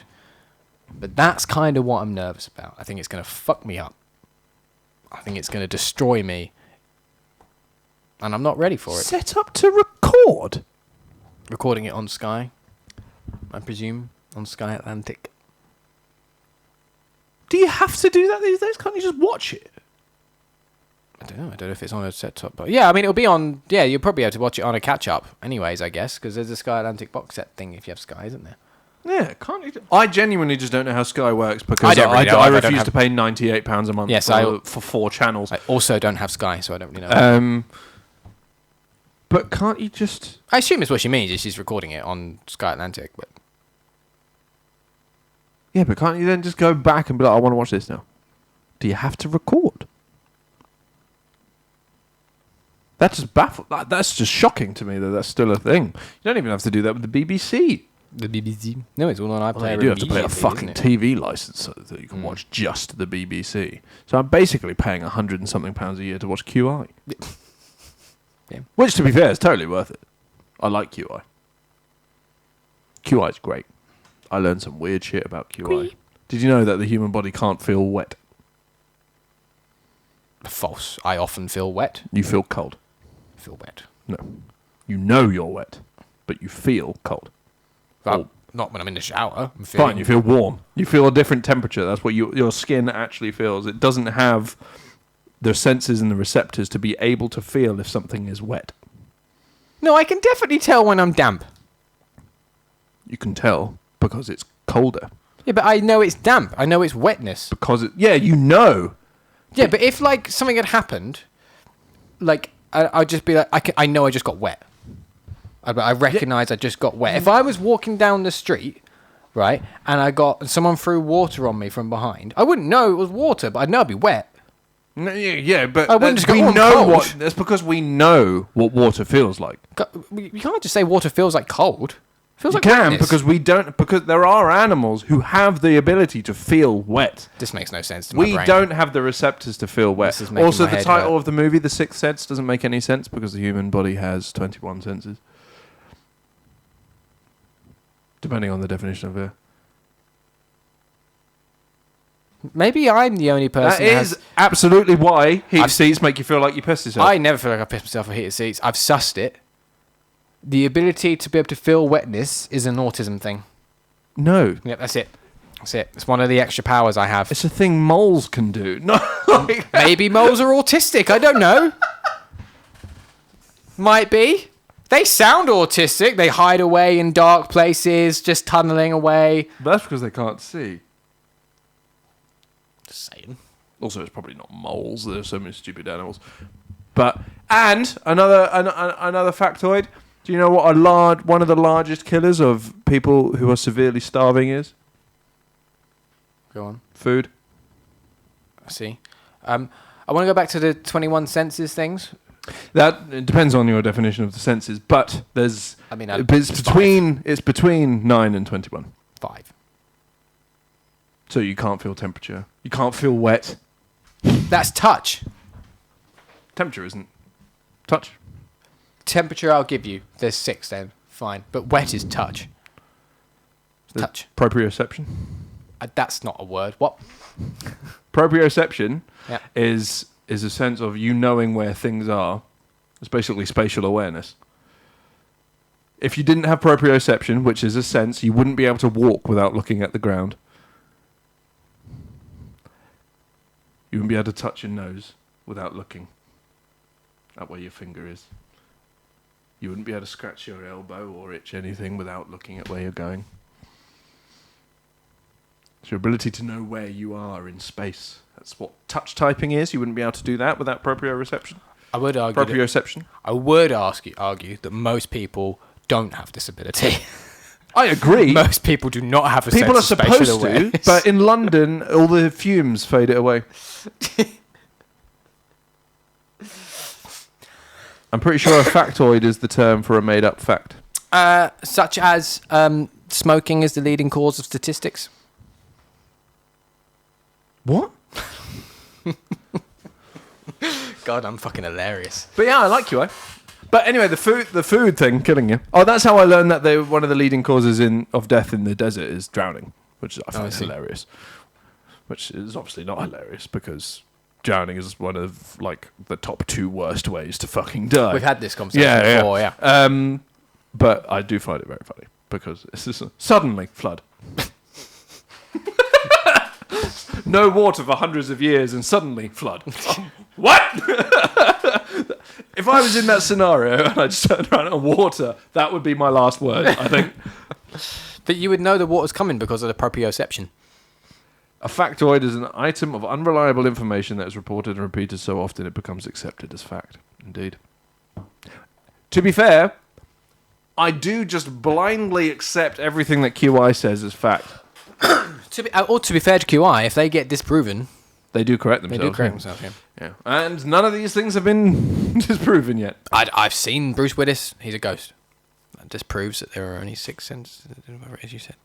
But that's kind of what I'm nervous about. I think it's going to fuck me up. I think it's going to destroy me. And I'm not ready for it. Set up to record? Recording it on Sky, I presume, on Sky Atlantic. Do you have to do that these days? Can't you just watch it? I don't know. I don't know if it's on a set-top. But yeah, I mean, it'll be on... Yeah, you'll probably have to watch it on a catch-up anyways, I guess, because there's a Sky Atlantic box set thing if you have Sky, isn't there? Yeah, can't you? I genuinely just don't know how Sky works because I refuse to pay £98 a month for 4 channels. I also don't have Sky, so I don't really know. But can't you just... I assume it's what she means, is she's recording it on Sky Atlantic, but... Yeah, but can't you then just go back and be like, I want to watch this now? Do you have to record? That's just that's just shocking to me that that's still a thing. You don't even have to do that with the BBC. The BBC? No, it's all on iPlayer. Well, you do have to pay a fucking TV license so that you can watch just the BBC. So I'm basically paying £100 and something a year to watch QI. Yeah. Which, to be fair, is totally worth it. I like QI. QI is great. I learned some weird shit about QI. Did you know that the human body can't feel wet? False. I often feel wet. You feel cold. Feel wet. No. You know you're wet, but you feel cold. Not when I'm in the shower. Fine, you feel warm. You feel a different temperature. That's what your skin actually feels. It doesn't have the senses and the receptors to be able to feel if something is wet. No, I can definitely tell when I'm damp. You can tell because it's colder. Yeah, but I know it's damp. I know it's wetness. Yeah, you know. Yeah, but if like something had happened, like I'd just be like, I know I just got wet. I recognise I just got wet. If I was walking down the street, right, and someone threw water on me from behind, I wouldn't know it was water, but I'd know I'd be wet. No, yeah, but I wouldn't just go, we "Oh, I'm know cold." what. That's because we know what water feels like. You can't just say water feels like cold. It feels You like can wetness. because there are animals who have the ability to feel wet. This makes no sense to my We brain. don't have the receptors to feel wet. This is making Also, my the head title hurt. of the movie, The Sixth Sense, doesn't make any sense because the human body has 21 senses. Depending on the definition of it. Maybe I'm the only person That is absolutely why heated seats make you feel like you pissed yourself. I never feel like I pissed myself on heated seats. I've sussed it. The ability to be able to feel wetness is an autism thing. No. Yep, that's it. That's it. It's one of the extra powers I have. It's a thing moles can do. No. Maybe moles are autistic. I don't know. Might be. They sound autistic. They hide away in dark places, just tunneling away. But that's because they can't see. Just saying. Also, it's probably not moles. There's so many stupid animals. But and another factoid. Do you know what one of the largest killers of people who are severely starving is? Go on. Food. I see. I want to go back to the 21 senses things. That it depends on your definition of the senses, but there's. I mean, it's between 9 and 21. 5. So you can't feel temperature. You can't feel wet. That's touch. Temperature isn't touch. Temperature, I'll give you. There's 6 then. Fine. But wet is touch. Touch. Proprioception. That's not a word. What? Proprioception Yeah. is a sense of you knowing where things are. It's basically spatial awareness. If you didn't have proprioception, which is a sense, you wouldn't be able to walk without looking at the ground. You wouldn't be able to touch your nose without looking at where your finger is. You wouldn't be able to scratch your elbow or itch anything without looking at where you're going. It's your ability to know where you are in space. That's what touch typing is. You wouldn't be able to do that without proprioception. I would argue. Proprioception. I would argue that most people don't have this ability. I agree. Most people do not have a People are sense of spatial supposed to, awareness. but in London, all the fumes fade it away. I'm pretty sure a factoid is the term for a made-up fact. Such as smoking is the leading cause of statistics. What? God, I'm fucking hilarious. But yeah, I like you, eh? But anyway, the food thing killing you. Oh, that's how I learned that one of the leading causes of death in the desert is drowning, which I find hilarious. Which is obviously not hilarious because drowning is one of like the top 2 worst ways to fucking die. We've had this conversation before, yeah. But I do find it very funny because it's just suddenly flood. No water for hundreds of years and suddenly flood. What? If I was in that scenario and I just turned around and water, that would be my last word, I think. That you would know the water's coming because of the proprioception. A factoid is an item of unreliable information that is reported and repeated so often it becomes accepted as fact. Indeed. To be fair, I do just blindly accept everything that QI says as fact. To be fair to QI, if they get disproven, they do correct themselves. They do correct themselves, yeah. And none of these things have been disproven yet. I've seen Bruce Willis. He's a ghost. That just proves that there are only 6 senses, whatever it is you said.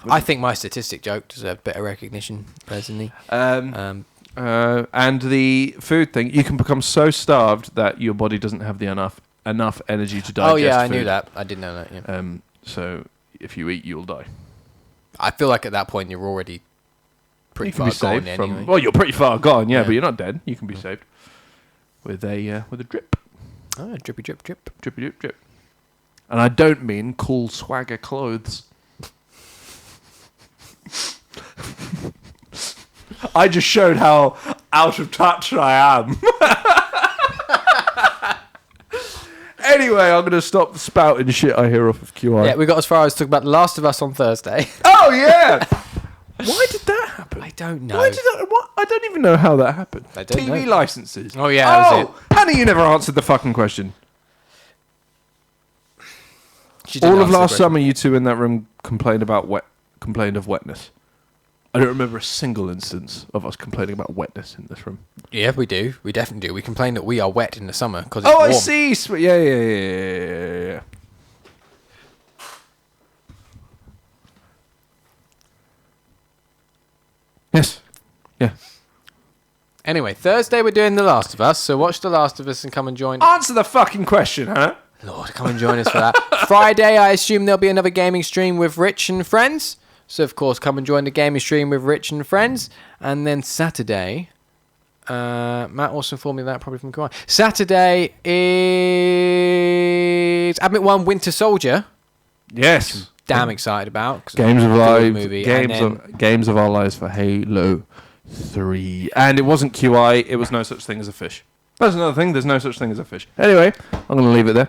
I think my statistic joke deserved better recognition, personally. And the food thing, you can become so starved that your body doesn't have the enough energy to digest. Oh yeah, I food. knew that. I did know that. Yeah. So if you eat, you'll die. I feel like at that point you're already pretty far gone anyway. Well, you're pretty far gone, yeah, but you're not dead. You can be saved with a drip. Oh, drippy drip drip. Drippy drip drip. And I don't mean cool swagger clothes. I just showed how out of touch I am. Anyway, I'm going to stop spouting shit I hear off of QI. Yeah, we got as far as talking about The Last of Us on Thursday. Oh, yeah! Why did that happen? I don't know. I don't even know how that happened. I don't TV know. licenses. Oh, yeah, that was it. Honey, you never answered the fucking question. She didn't All of answer the last question. summer, you two in that room complained of wetness. I don't remember a single instance of us complaining about wetness in this room. Yeah, we do. We definitely do. We complain that we are wet in the summer because it's Oh, warm. I see. Yeah. Yes. Yeah. Anyway, Thursday we're doing The Last of Us, so watch The Last of Us and come and join. Answer the fucking question, huh? Lord, come and join us for that. Friday, I assume there'll be another gaming stream with Rich and friends. So, of course, come and join the gaming stream with Rich and friends. And then Saturday, Matt also informed me that probably from Kawhi. Saturday is Admit 1 Winter Soldier. Yes. Damn excited about. Games of Lives. Movie. Games of Our Lives for Halo 3. And it wasn't QI. It was no such thing as a fish. That's another thing. There's no such thing as a fish. Anyway, I'm going to leave it there.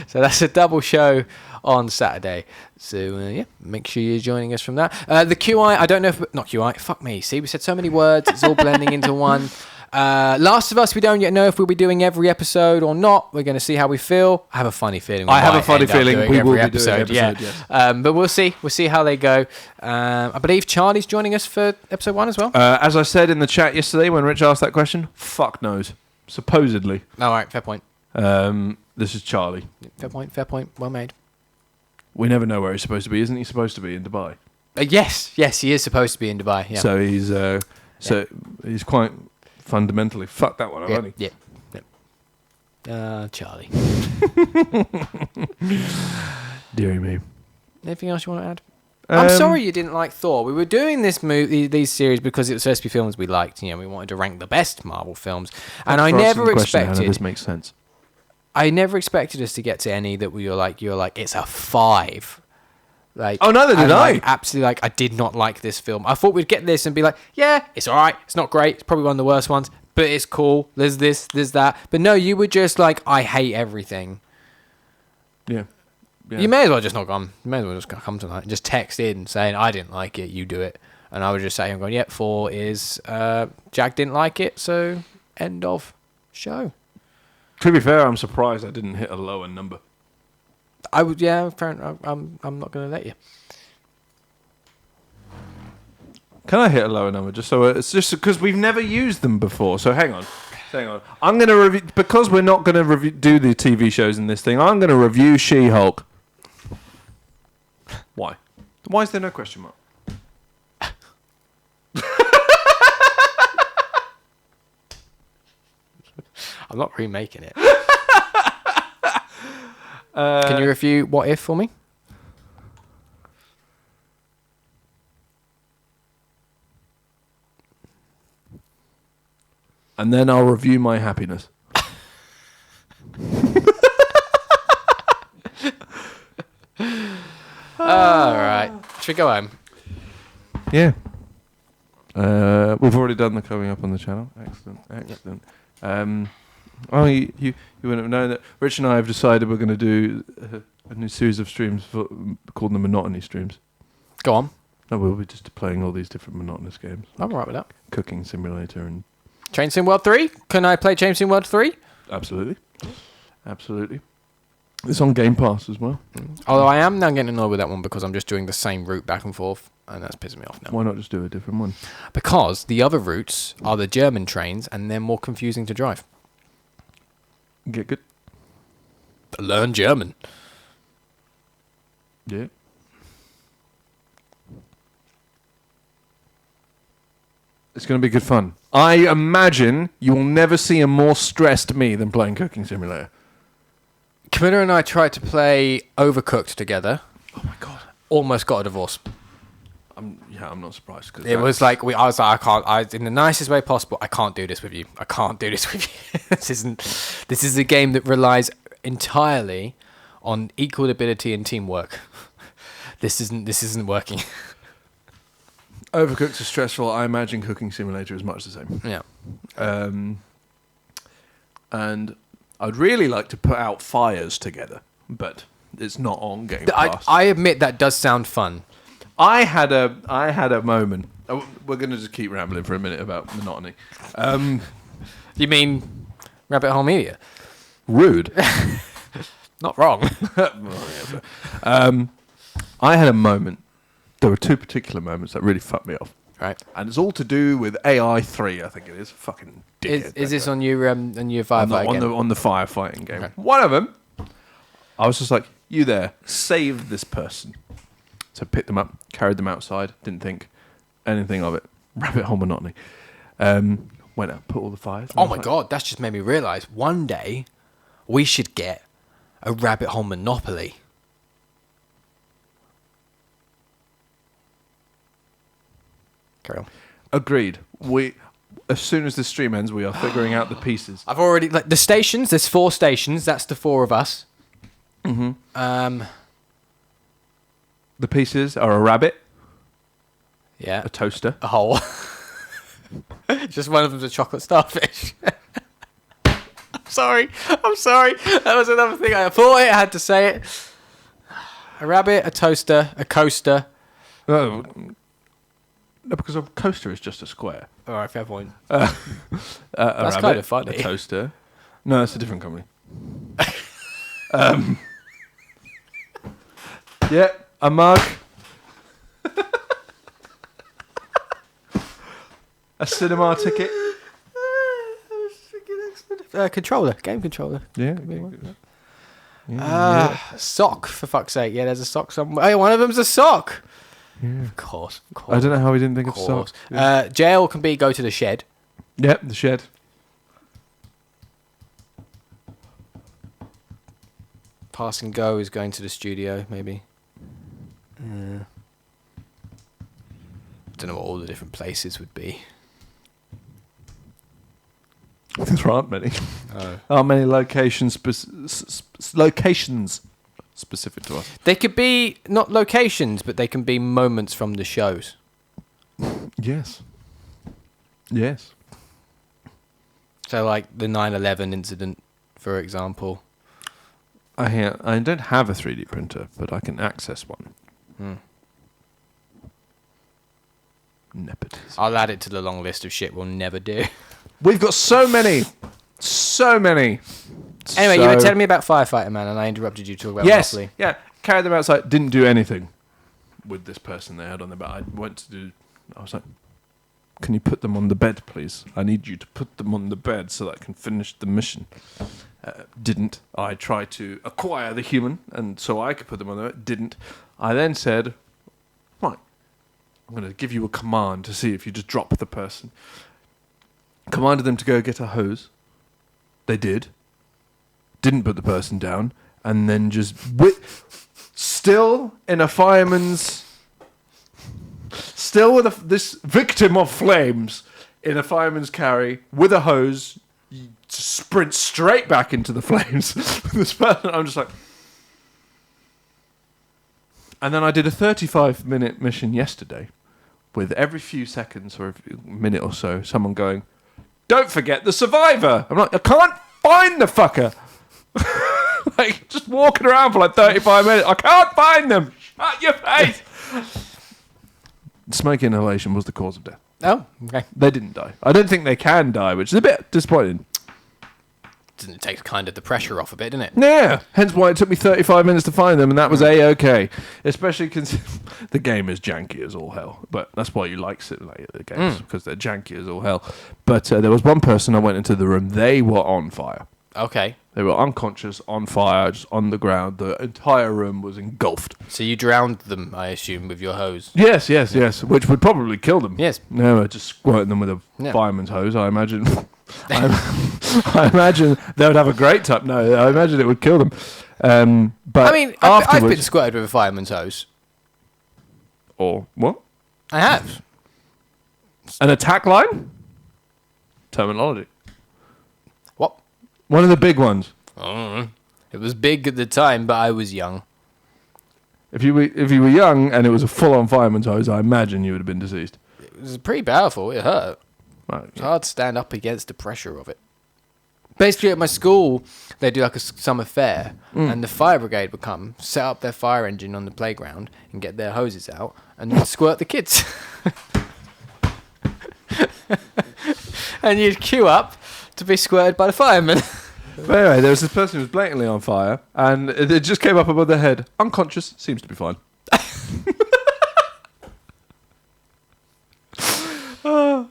So that's a double show on Saturday. So, yeah, make sure you're joining us from that. The QI, I don't know if... Not QI, fuck me. See, we said so many words. It's all blending into one. Last of Us, we don't yet know if we'll be doing every episode or not. We're going to see how we feel. I have a funny feeling. I have a funny feeling we will be doing episode, yes. But we'll see. We'll see how they go. I believe Charlie's joining us for episode 1 as well. As I said in the chat yesterday when Rich asked that question, fuck knows. Supposedly. All right, fair point. This is Charlie. Fair point. Well made. We never know where he's supposed to be. Isn't he supposed to be in Dubai? Yes, he is supposed to be in Dubai. Yeah. So he's quite fundamentally fuck that one already. Yeah. Charlie. Deary me. Anything else you want to add? I'm sorry you didn't like Thor. We were doing these series because it was supposed to be films we liked. You know, we wanted to rank the best Marvel films, and I never expected. This makes sense. I never expected us to get to any that you're like it's a 5. Like, oh, neither did I. Like, absolutely, like I did not like this film. I thought we'd get this and be like, yeah, it's all right. It's not great. It's probably one of the worst ones, but it's cool. There's this, there's that. But no, you were just like, I hate everything. Yeah. You may as well just not come. You may as well just come tonight and just text in saying I didn't like it. You do it, and I would just say I'm going. Yep, 4 is Jack didn't like it, so end of show. To be fair, I'm surprised I didn't hit a lower number. I would, yeah. I'm not going to let you. Can I hit a lower number? Just so it's just because we've never used them before. So hang on. I'm going to review because we're not going to do the TV shows in this thing. I'm going to review She-Hulk. Why? Why is there no question mark? I'm not remaking it. Can you review What If for me? And then I'll review my happiness. All right. Should we go home? Yeah. We've already done the coming up on the channel. Excellent. You wouldn't have known that. Rich and I have decided we're going to do a new series of streams called the Monotony Streams. Go on. No, we'll be just playing all these different monotonous games. I'm all right with that. Cooking Simulator and... Chain Sim World 3? Can I play Chain Sim World 3? Absolutely. It's on Game Pass as well. Although I am now getting annoyed with that one because I'm just doing the same route back and forth, and that's pissing me off now. Why not just do a different one? Because the other routes are the German trains, and they're more confusing to drive. Get good. Learn German. Yeah. It's going to be good fun. I imagine you will never see a more stressed me than playing Cooking Simulator. Camilla and I tried to play Overcooked together. Oh my god! Almost got a divorce. I'm not surprised because it was like I was like I can't. In the nicest way possible. I can't do this with you. I can't do this with you. This is a game that relies entirely on equal ability and teamwork. This isn't working. Overcooked is stressful. I imagine Cooking Simulator is much the same. Yeah. And I'd really like to put out fires together, but it's not on Game Pass. I admit that does sound fun. I had a moment. We're going to just keep rambling for a minute about monotony. You mean Rabbit Hole Media? Rude. Not wrong. I had a moment. There were 2 particular moments that really fucked me off. Right. And it's all to do with AI 3, I think it is. Fucking dickhead. Is this on your firefighting game? On the firefighting game. Okay. One of them, I was just like, you there, save this person. So picked them up, carried them outside, didn't think anything of it. Rabbit hole monotony. Went out, put all the fires. Oh my god, that's just made me realise one day we should get a rabbit hole monopoly. Carry on. Agreed. As soon as the stream ends, we are figuring out the pieces. I've already the stations. There's 4 stations. That's the 4 of us. Mm-hmm. The pieces are a rabbit. Yeah. A toaster. A hole. Just one of them's a chocolate starfish. sorry. That was another thing. I thought I had to say it. A rabbit, a toaster, a coaster. Oh, no, because a coaster is just a square. All right, fair point. A That's rabbit, kind of funny. A toaster. No, it's a different company. Yeah, a mug. A cinema ticket. Controller, game controller. Yeah. Sock, for fuck's sake. Yeah, there's a sock somewhere. Hey, one of them's a sock. Yeah. Of course. I don't know how we didn't think of socks. Jail can be go to the shed. Yep, the shed. Pass and go is going to the studio, maybe. Don't know what all the different places would be. There aren't many. Oh. Aren't many locations specific to us. They could be not locations, but they can be moments from the shows. Yes. Yes. So, like the 9/11 incident, for example. I don't have a 3D printer, but I can access one. Nepotism. I'll add it to the long list of shit we'll never do. We've got so many. So many. Anyway, you were telling me about Firefighter Man, and I interrupted you to talk about Monopoly. Yeah. Carried them outside. Didn't do anything with this person they had on their bed. I was like, can you put them on the bed, please? I need you to put them on the bed so that I can finish the mission. Didn't. I tried to acquire the human, and so I could put them on the bed. Didn't. I then said, right, I'm going to give you a command to see if you just drop the person. Commanded them to go get a hose. They did. Didn't put the person down, and then just still with this victim of flames in a fireman's carry with a hose, you sprint straight back into the flames. This person, I'm just like. And then I did a 35-minute mission yesterday, with every few seconds or a minute or so, someone going, "Don't forget the survivor." I'm like, I can't find the fucker. Like, just walking around for like 35 minutes. I can't find them. Shut your face. Smoke inhalation was the cause of death. Oh, okay. They didn't die. I don't think they can die, which is a bit disappointing. Doesn't it take kind of the pressure off a bit, doesn't it? Yeah. Hence why it took me 35 minutes to find them, and that was A-okay. Especially because the game is janky as all hell. But that's why you like simulator games, because they're janky as all hell. But there was one person I went into the room. They were on fire. Okay. They were unconscious, on fire, just on the ground. The entire room was engulfed. So you drowned them, I assume, with your hose? Yes, which would probably kill them. Yes. No, just squirting them with a fireman's hose, I imagine. I imagine they would have a great time. No, I imagine it would kill them. But I mean, I've been squirted with a fireman's hose. Or what? I have. An attack line? Terminology. What? One of the big ones. It was big at the time, but I was young. If you were young and it was a full-on fireman's hose, I imagine you would have been deceased. It was pretty powerful. It hurt. Right, It's hard to stand up against the pressure of it. Basically, at my school, they do like a summer fair, and the fire brigade would come, set up their fire engine on the playground, and get their hoses out, and squirt the kids. And you'd queue up to be squirted by the firemen. But anyway, there was this person who was blatantly on fire, and it just came up above their head. Unconscious, seems to be fine.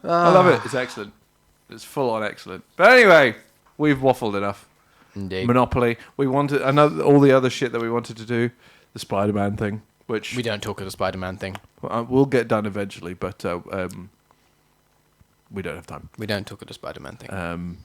I love it. It's excellent. It's full on excellent. But anyway, we've waffled enough. Indeed. Monopoly. We wanted all the other shit that we wanted to do. The Spider-Man thing, which We don't talk of the Spider-Man thing. we'll get done eventually, but we don't have time. We don't talk of the Spider-Man thing.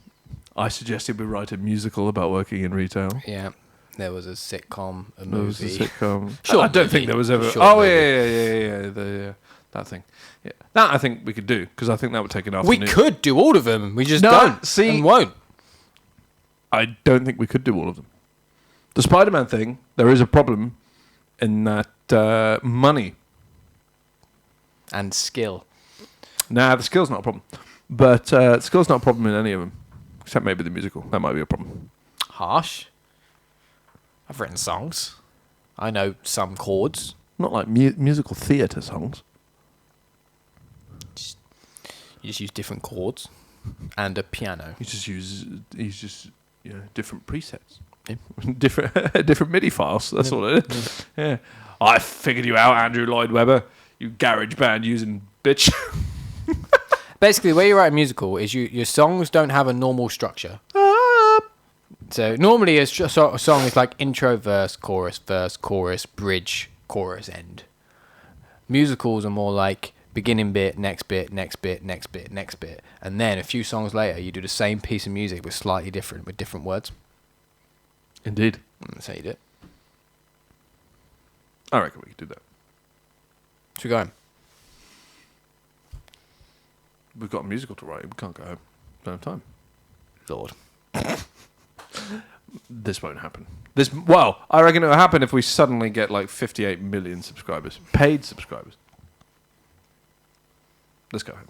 I suggested we write a musical about working in retail. Yeah. There was a sitcom, a There was a movie. sitcom. Short I don't movie. think there was ever. Short Oh movie. yeah. That thing. Yeah, that I think we could do because I think that would take an afternoon. We could do all of them. We just No, don't. see- and won't. I don't think we could do all of them. The Spider-Man thing, there is a problem in that money. And skill. Nah, the skill's not a problem. But skill's not a problem in any of them. Except maybe the musical. That might be a problem. Harsh. I've written songs. I know some chords. Not like musical theatre songs. You just use different chords and a piano. You just use different presets. Yeah. different MIDI files. That's all it is. Yeah. I figured you out, Andrew Lloyd Webber. You garage band using bitch. Basically, the way you write a musical is your songs don't have a normal structure. So normally a song is like intro, verse, chorus, bridge, chorus, end. Musicals are more like beginning bit, next bit, next bit, next bit, next bit. And then a few songs later, you do the same piece of music but slightly different, with different words. Indeed. That's how you do it. I reckon we could do that. Should we go home? We've got a musical to write. We can't go home. Don't have time. Lord. This won't happen. I reckon it'll happen if we suddenly get like 58 million subscribers. Paid subscribers. Let's go home.